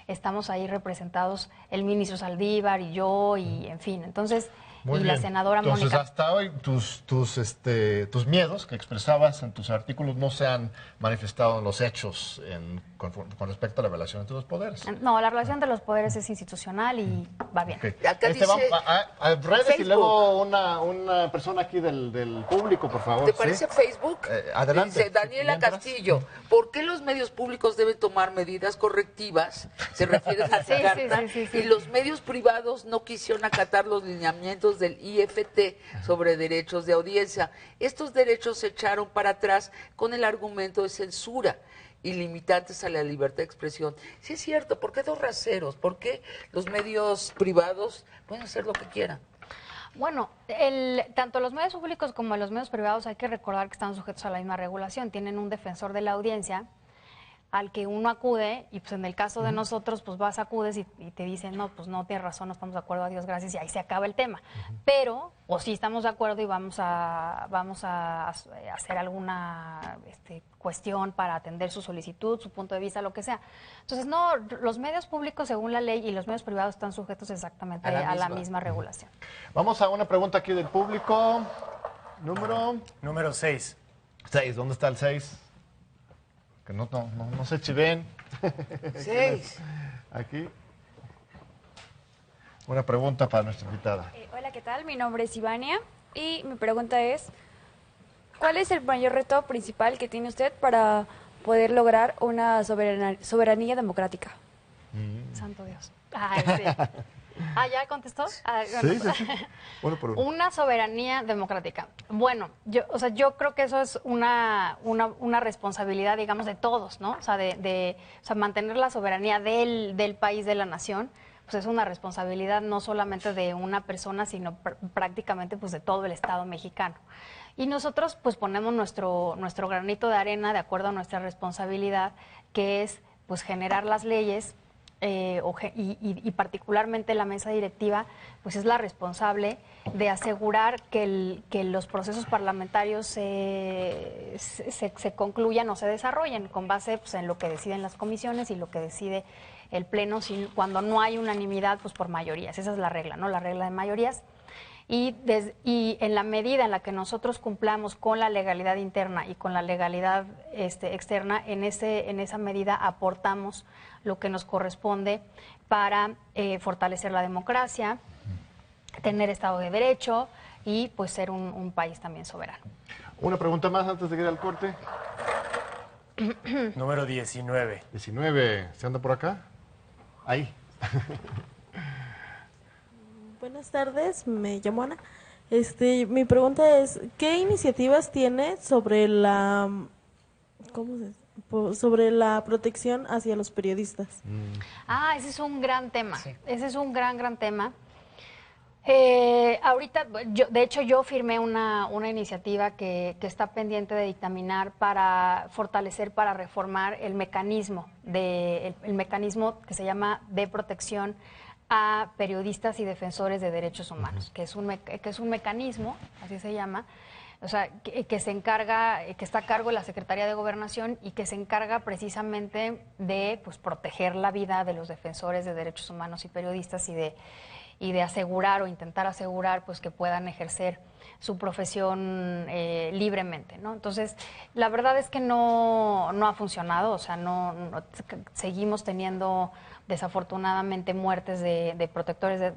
estamos ahí representados el ministro Saldívar y yo, y en fin. Entonces... la senadora Mónica. Entonces, hasta hoy tus miedos que expresabas en tus artículos no se han manifestado en los hechos con respecto a la relación entre los poderes. No, la relación entre los poderes es institucional y va bien. Acá dice a redes Facebook. Y luego una persona aquí del público, por favor. ¿Te parece Facebook? Adelante. Dice Daniela Castillo, ¿por qué los medios públicos deben tomar medidas correctivas? Se refiere a esa carta. Sí. Y los medios privados no quisieron acatar los lineamientos del IFT sobre derechos de audiencia. Estos derechos se echaron para atrás con el argumento de censura. ilimitantes a la libertad de expresión. Sí es cierto, ¿por qué dos raseros? ¿Por qué los medios privados pueden hacer lo que quieran? Bueno, tanto los medios públicos como los medios privados hay que recordar que están sujetos a la misma regulación. Tienen un defensor de la audiencia al que uno acude y pues en el caso de nosotros pues vas, acudes y te dicen no, pues no, tienes razón, no estamos de acuerdo, adiós, gracias, y ahí se acaba el tema. Pero, o sí estamos de acuerdo y vamos a hacer alguna cuestión para atender su solicitud, su punto de vista, lo que sea. Entonces, no, los medios públicos según la ley y los medios privados están sujetos exactamente a la misma regulación. Vamos a una pregunta aquí del público. Número 6. 6, ¿dónde está el 6? Que no se chiven. 6. Aquí. Una pregunta para nuestra invitada. Hola, ¿qué tal? Mi nombre es Ivania y mi pregunta es, ¿cuál es el mayor reto principal que tiene usted para poder lograr una soberanía democrática? Santo Dios. Ay, sí. ¿Ya contestó? Sí. Bueno, por uno. Una soberanía democrática. Bueno, yo creo que eso es una responsabilidad, digamos, de todos, ¿no? O sea, mantener la soberanía del país, de la nación, pues es una responsabilidad no solamente de una persona, sino prácticamente pues de todo el Estado mexicano. Y nosotros pues ponemos nuestro granito de arena de acuerdo a nuestra responsabilidad, que es pues generar las leyes, y particularmente la mesa directiva pues es la responsable de asegurar que los procesos parlamentarios se concluyan o se desarrollen con base pues, en lo que deciden las comisiones y lo que decide el Pleno, cuando no hay unanimidad pues por mayorías. Esa es la regla, ¿no? La regla de mayorías. Y en la medida en la que nosotros cumplamos con la legalidad interna y con la legalidad externa, en esa medida aportamos lo que nos corresponde para fortalecer la democracia, tener Estado de Derecho y pues ser un país también soberano. Una pregunta más antes de ir al corte. Número 19. 19. ¿Se anda por acá? Ahí. Buenas tardes, me llamo Ana. Mi pregunta es, ¿qué iniciativas tiene sobre sobre la protección hacia los periodistas? Ese es un gran tema. Sí. Ese es un gran tema. Ahorita, de hecho, yo firmé una iniciativa que está pendiente de dictaminar para fortalecer, para reformar el mecanismo que se llama de protección a periodistas y defensores de derechos humanos, que es un mecanismo, así se llama, o sea, que se encarga, que está a cargo de la Secretaría de Gobernación y que se encarga precisamente de pues, proteger la vida de los defensores de derechos humanos y periodistas y de asegurar o intentar asegurar pues, que puedan ejercer su profesión libremente, ¿no? Entonces, la verdad es que no ha funcionado, o sea, seguimos teniendo desafortunadamente muertes de protectores de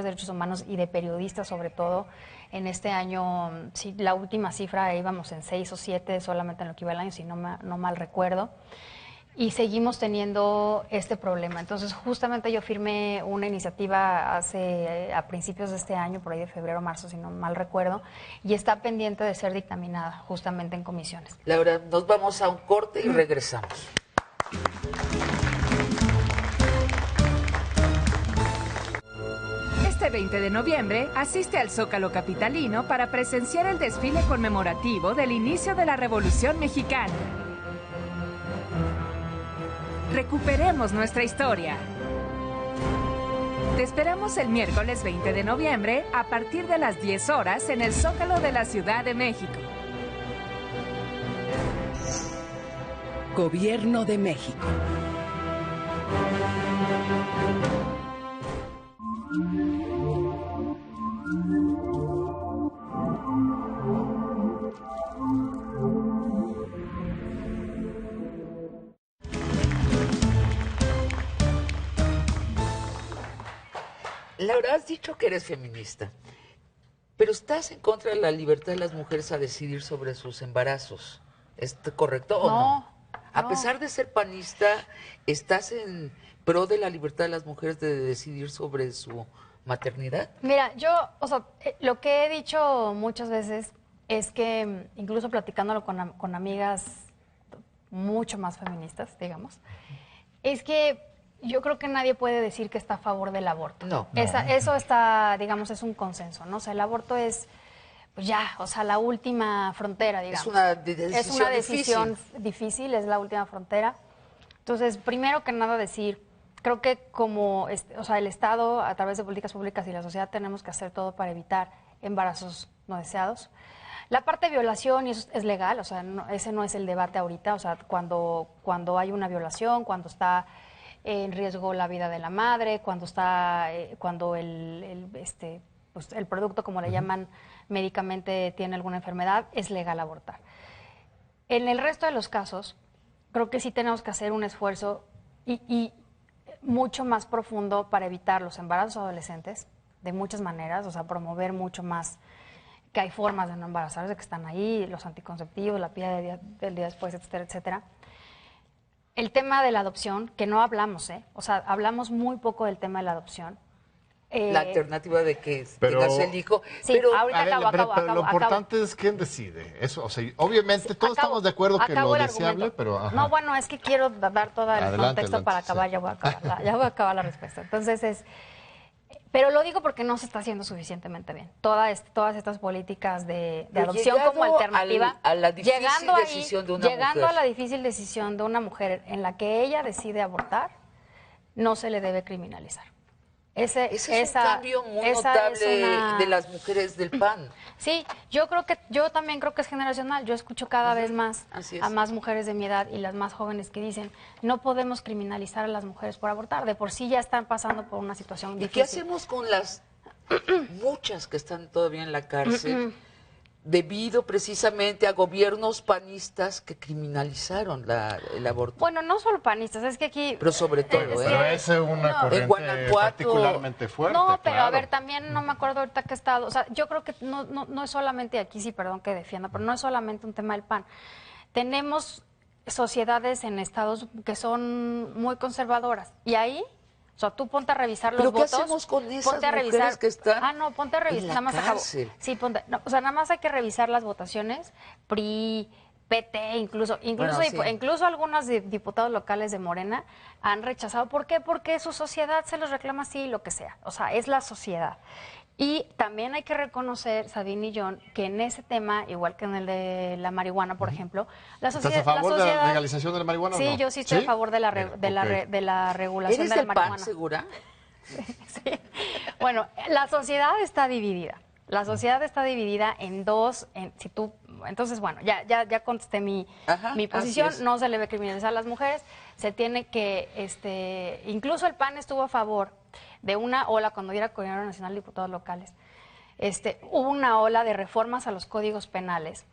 derechos humanos y de periodistas sobre todo. En este año, sí, la última cifra íbamos en 6 o 7 solamente en lo que iba el año, si no mal recuerdo. Y seguimos teniendo este problema. Entonces, justamente yo firmé una iniciativa a principios de este año, por ahí de febrero o marzo, si no mal recuerdo, y está pendiente de ser dictaminada justamente en comisiones. Laura, nos vamos a un corte y regresamos. Este 20 de noviembre asiste al Zócalo capitalino para presenciar el desfile conmemorativo del inicio de la Revolución Mexicana. Recuperemos nuestra historia. Te esperamos el miércoles 20 de noviembre a partir de las 10 horas en el Zócalo de la Ciudad de México. Gobierno de México. Laura, has dicho que eres feminista, pero estás en contra de la libertad de las mujeres a decidir sobre sus embarazos. ¿Es correcto o no? A pesar de ser panista, ¿estás en pro de la libertad de las mujeres de decidir sobre su maternidad? Mira, lo que he dicho muchas veces es que, incluso platicándolo con amigas mucho más feministas, digamos, es que yo creo que nadie puede decir que está a favor del aborto. No. Eso está, digamos, es un consenso, ¿no? O sea, el aborto es, pues ya, o sea, la última frontera, digamos. Es una decisión difícil, es la última frontera. Entonces, primero que nada decir, creo que como, o sea, el Estado, a través de políticas públicas y la sociedad, tenemos que hacer todo para evitar embarazos no deseados. La parte de violación, y eso es legal, o sea, ese no es el debate ahorita, o sea, cuando hay una violación, cuando está en riesgo la vida de la madre, cuando el producto, como le llaman médicamente, tiene alguna enfermedad, es legal abortar. En el resto de los casos, creo que sí tenemos que hacer un esfuerzo y mucho más profundo para evitar los embarazos adolescentes, de muchas maneras, o sea, promover mucho más que hay formas de no embarazarse, que están ahí, los anticonceptivos, la píldora del día después, etcétera, etcétera. El tema de la adopción, que no hablamos, o sea, hablamos muy poco del tema de la adopción. La alternativa de que tengas el hijo. Sí, pero ahorita pero lo importante es quién decide. Eso, o sea, obviamente todos estamos de acuerdo que lo deseable, pero... Ajá. No, bueno, es que quiero dar todo el contexto para acabar, sí. ya voy a acabar la respuesta. Entonces pero lo digo porque no se está haciendo suficientemente bien. Todas estas políticas de adopción como alternativa, a la difícil decisión de una llegando mujer. a la difícil decisión de una mujer en la que ella decide abortar, no se le debe criminalizar. Ese es un cambio muy notable de las mujeres del PAN. Sí, yo también creo que es generacional. Yo escucho cada vez más a más mujeres de mi edad y las más jóvenes que dicen, no podemos criminalizar a las mujeres por abortar. De por sí ya están pasando por una situación difícil. ¿Y qué hacemos con las muchas que están todavía en la cárcel? Debido precisamente a gobiernos panistas que criminalizaron el aborto. Bueno, no solo panistas, es que aquí... Pero sobre todo, Pero es una corriente particularmente fuerte. No, pero claro. a ver, también no me acuerdo ahorita que he estado... O sea, yo creo que no es solamente aquí, sí, perdón que defienda, pero no es solamente un tema del PAN. Tenemos sociedades en estados que son muy conservadoras, y ahí... O sea, tú ponte a revisar los votos. ¿Pero qué hacemos con esas mujeres que están ponte a revisar, nada más acabo. Sí, ponte, o sea, nada más hay que revisar las votaciones, PRI, PT, incluso algunos diputados locales de Morena han rechazado. ¿Por qué? Porque su sociedad se los reclama así, lo que sea. O sea, es la sociedad. Y también hay que reconocer, Sabine y John, que en ese tema, igual que en el de la marihuana, por ejemplo, la sociedad... ¿Estás a favor de la legalización de la marihuana sí, o no? Yo sí estoy a favor de la regulación de la marihuana. ¿Eres del PAN, segura? Sí. Bueno, la sociedad está dividida. La sociedad está dividida en dos... Entonces, bueno, ya contesté mi posición. No se le debe criminalizar a las mujeres. Se tiene que... incluso el PAN estuvo a favor de una ola, cuando era Coordinador Nacional de Diputados Locales, hubo una ola de reformas a los códigos penales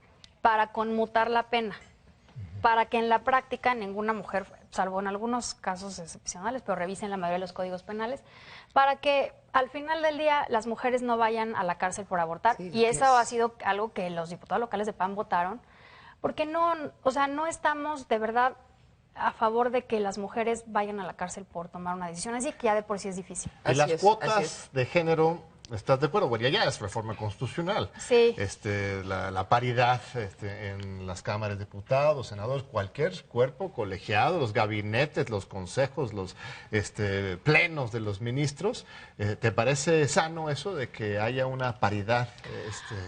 para conmutar la pena, para que en la práctica ninguna mujer, salvo en algunos casos excepcionales, pero revisen la mayoría de los códigos penales, para que al final del día las mujeres no vayan a la cárcel por abortar. Sí, y eso ha sido algo que los diputados locales de PAN votaron, porque no estamos de verdad a favor de que las mujeres vayan a la cárcel por tomar una decisión así, que ya de por sí es difícil. Y las cuotas de género, ¿estás de acuerdo? Bueno, ya es reforma constitucional. Sí. La paridad en las cámaras de diputados, senadores, cualquier cuerpo colegiado, los gabinetes, los consejos, los plenos de los ministros. ¿Te parece sano eso de que haya una paridad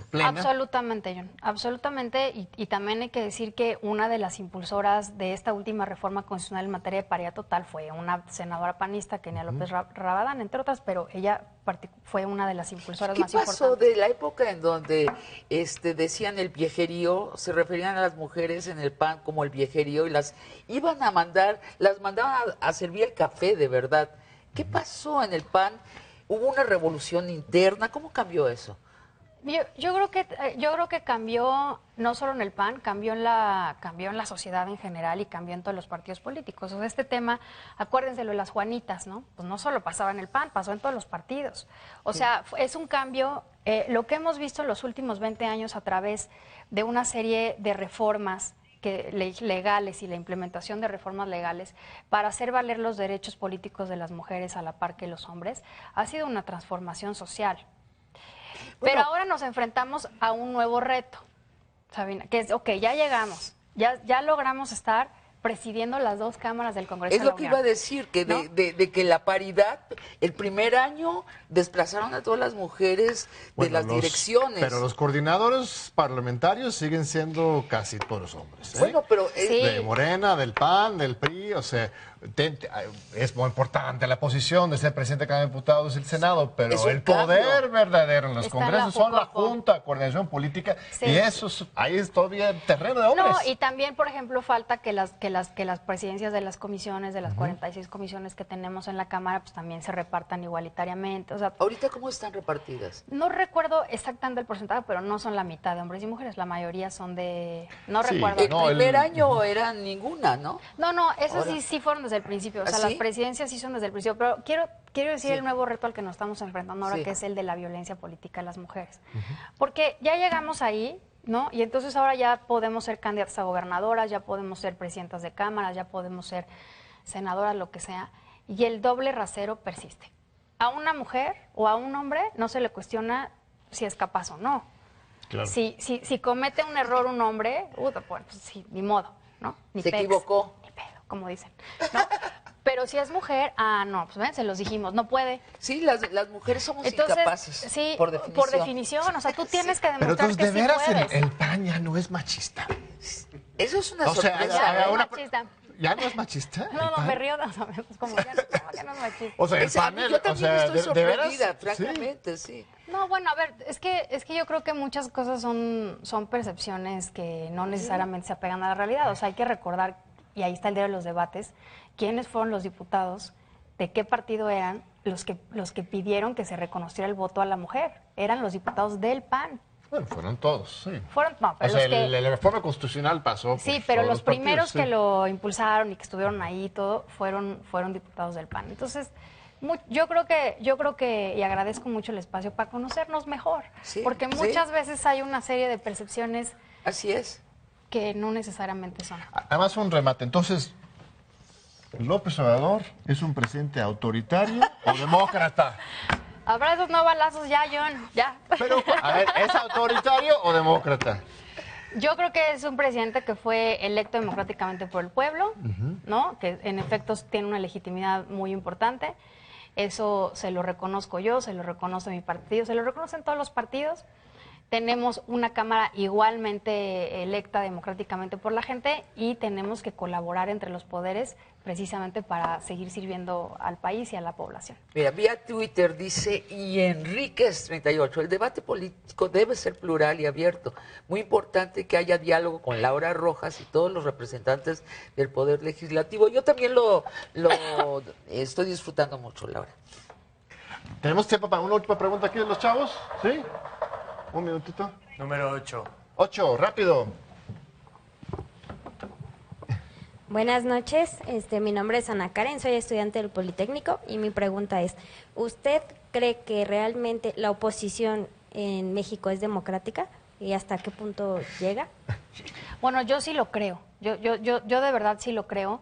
plena? Absolutamente, John. Absolutamente. Y también hay que decir que una de las impulsoras de esta última reforma constitucional en materia de paridad total fue una senadora panista, Kenia López Rabadán, entre otras, pero ella fue una de las impulsoras más importantes. ¿Qué pasó de la época en donde decían el viejerío, se referían a las mujeres en el PAN como el viejerío y las mandaban a servir el café de verdad? ¿Qué pasó en el PAN? ¿Hubo una revolución interna? ¿Cómo cambió eso? Yo creo que cambió no solo en el PAN, cambió en la sociedad en general y cambió en todos los partidos políticos. O sea, este tema, acuérdense lo de las Juanitas, ¿no? Pues no solo pasaba en el PAN, pasó en todos los partidos. O sea, es un cambio, lo que hemos visto en los últimos 20 años a través de una serie de reformas legales y la implementación de reformas legales para hacer valer los derechos políticos de las mujeres a la par que los hombres, ha sido una transformación social. Pero ahora nos enfrentamos a un nuevo reto, Sabina, que es, ya llegamos, ya logramos estar presidiendo las dos cámaras del Congreso Es de la lo que Unión. iba a decir, que ¿No? de que la paridad, el primer año desplazaron a todas las mujeres de las direcciones. Pero los coordinadores parlamentarios siguen siendo casi todos hombres. Bueno, pero... De Morena, del PAN, del PRI, o sea, es muy importante la posición de ser presidente de cada diputado del Senado, pero el poder verdadero en los Está en la congresos son la Jucopo. Junta de Coordinación Política, Sí. y eso ahí es todavía terreno de hombres. No, y también, por ejemplo, falta que las presidencias de las comisiones, de las 46 comisiones que tenemos en la Cámara, pues también se repartan igualitariamente. O sea, ¿Ahorita cómo están repartidas? no recuerdo exactamente el porcentaje, pero no son la mitad de hombres y mujeres, la mayoría son de... No Sí, recuerdo. el primer año eran ninguna, ¿no? No, eso Ahora. sí fueron desde el principio. O sea, ¿Ah, las sí? presidencias sí son desde el principio. Pero quiero decir Sí. el nuevo reto al que nos estamos enfrentando ahora, Sí. que es el de la violencia política a las mujeres. Porque ya llegamos ahí, ¿no? Y entonces ahora ya podemos ser candidatas a gobernadoras, ya podemos ser presidentas de cámaras, ya podemos ser senadoras, lo que sea. Y el doble rasero persiste. A una mujer o a un hombre no se le cuestiona si es capaz o no. Claro. Si comete un error un hombre, pues sí, ni modo, ¿no? Ni Se pex, equivocó. ni pedo, como dicen, ¿no? Pero si es mujer, no, pues ven, se los dijimos, no puede. Sí, las mujeres somos Entonces, incapaces, sí, por definición. o sea, tú tienes que Pero demostrar entonces, que de sí veras, puedes. el PAN ya no es machista. Eso es una O sea, sorpresa. Ya, no es una- machista. ¿Ya no es machista? el No, PAN? me río, no, como ya no, que no es machista. O sea, el A mí panel, yo también o sea, estoy ¿de veras? sorprendida, Sí. francamente, sí. No, bueno, a ver, es que yo creo que muchas cosas son percepciones que no necesariamente se apegan a la realidad. O sea, hay que recordar, y ahí está el día de los debates, quiénes fueron los diputados, de qué partido eran los que pidieron que se reconociera el voto a la mujer. Eran los diputados del PAN. Bueno, fueron todos, sí. No, O pero sea, los que... la reforma constitucional pasó por Sí, pero todos los primeros partidos, que sí. lo impulsaron y que estuvieron ahí y todo fueron diputados del PAN. Entonces, yo creo que y agradezco mucho el espacio para conocernos mejor, Sí, porque sí. muchas veces hay una serie de percepciones Así es. que no necesariamente son. Además, un remate. Entonces, ¿López Obrador es un presidente autoritario o demócrata? Abrazos, no balazos, ya, John, ya. Pero, a ver, ¿es autoritario o demócrata? Yo creo que es un presidente que fue electo democráticamente por el pueblo, ¿no? Que en efecto tiene una legitimidad muy importante. Eso se lo reconozco yo, se lo reconoce mi partido, se lo reconocen todos los partidos. Tenemos una Cámara igualmente electa democráticamente por la gente y tenemos que colaborar entre los poderes precisamente para seguir sirviendo al país y a la población. Mira, vía Twitter dice, y Enríquez 38, el debate político debe ser plural y abierto. Muy importante que haya diálogo con Laura Rojas y todos los representantes del Poder Legislativo. Yo también lo estoy disfrutando mucho, Laura. ¿Tenemos tiempo para una última pregunta aquí de los chavos? ¿Sí? Un minutito. Número 8. 8, rápido. Buenas noches, mi nombre es Ana Karen, soy estudiante del Politécnico y mi pregunta es, ¿usted cree que realmente la oposición en México es democrática y hasta qué punto llega? Bueno, yo sí lo creo, yo de verdad sí lo creo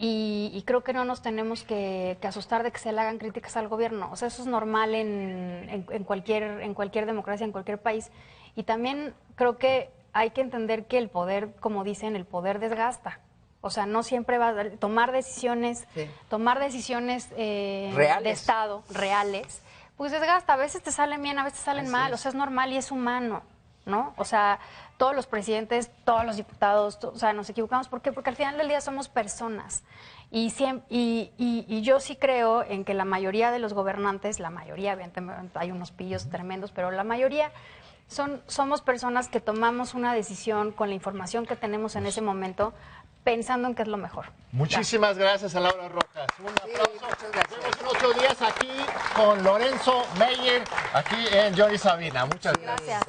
y creo que no nos tenemos que asustar de que se le hagan críticas al gobierno, o sea, eso es normal en cualquier democracia, en cualquier país y también creo que hay que entender que el poder, como dicen, el poder desgasta. O sea, no siempre va a tomar decisiones, Reales. de Estado, reales, pues desgasta. A veces te salen bien, a veces te salen mal. O sea, es normal y es humano, ¿no? O sea, todos los presidentes, todos los diputados, o sea, nos equivocamos. ¿Por qué? Porque al final del día somos personas. Y yo sí creo en que la mayoría de los gobernantes, la mayoría, evidentemente hay unos pillos tremendos, pero la mayoría somos personas que tomamos una decisión con la información que tenemos en ese momento, pensando en qué es lo mejor. Muchísimas gracias a Laura Rojas. Un aplauso. muchas gracias. Nos vemos en 8 días aquí con Lorenzo Meyer, aquí en Johnny Sabina. Muchas gracias.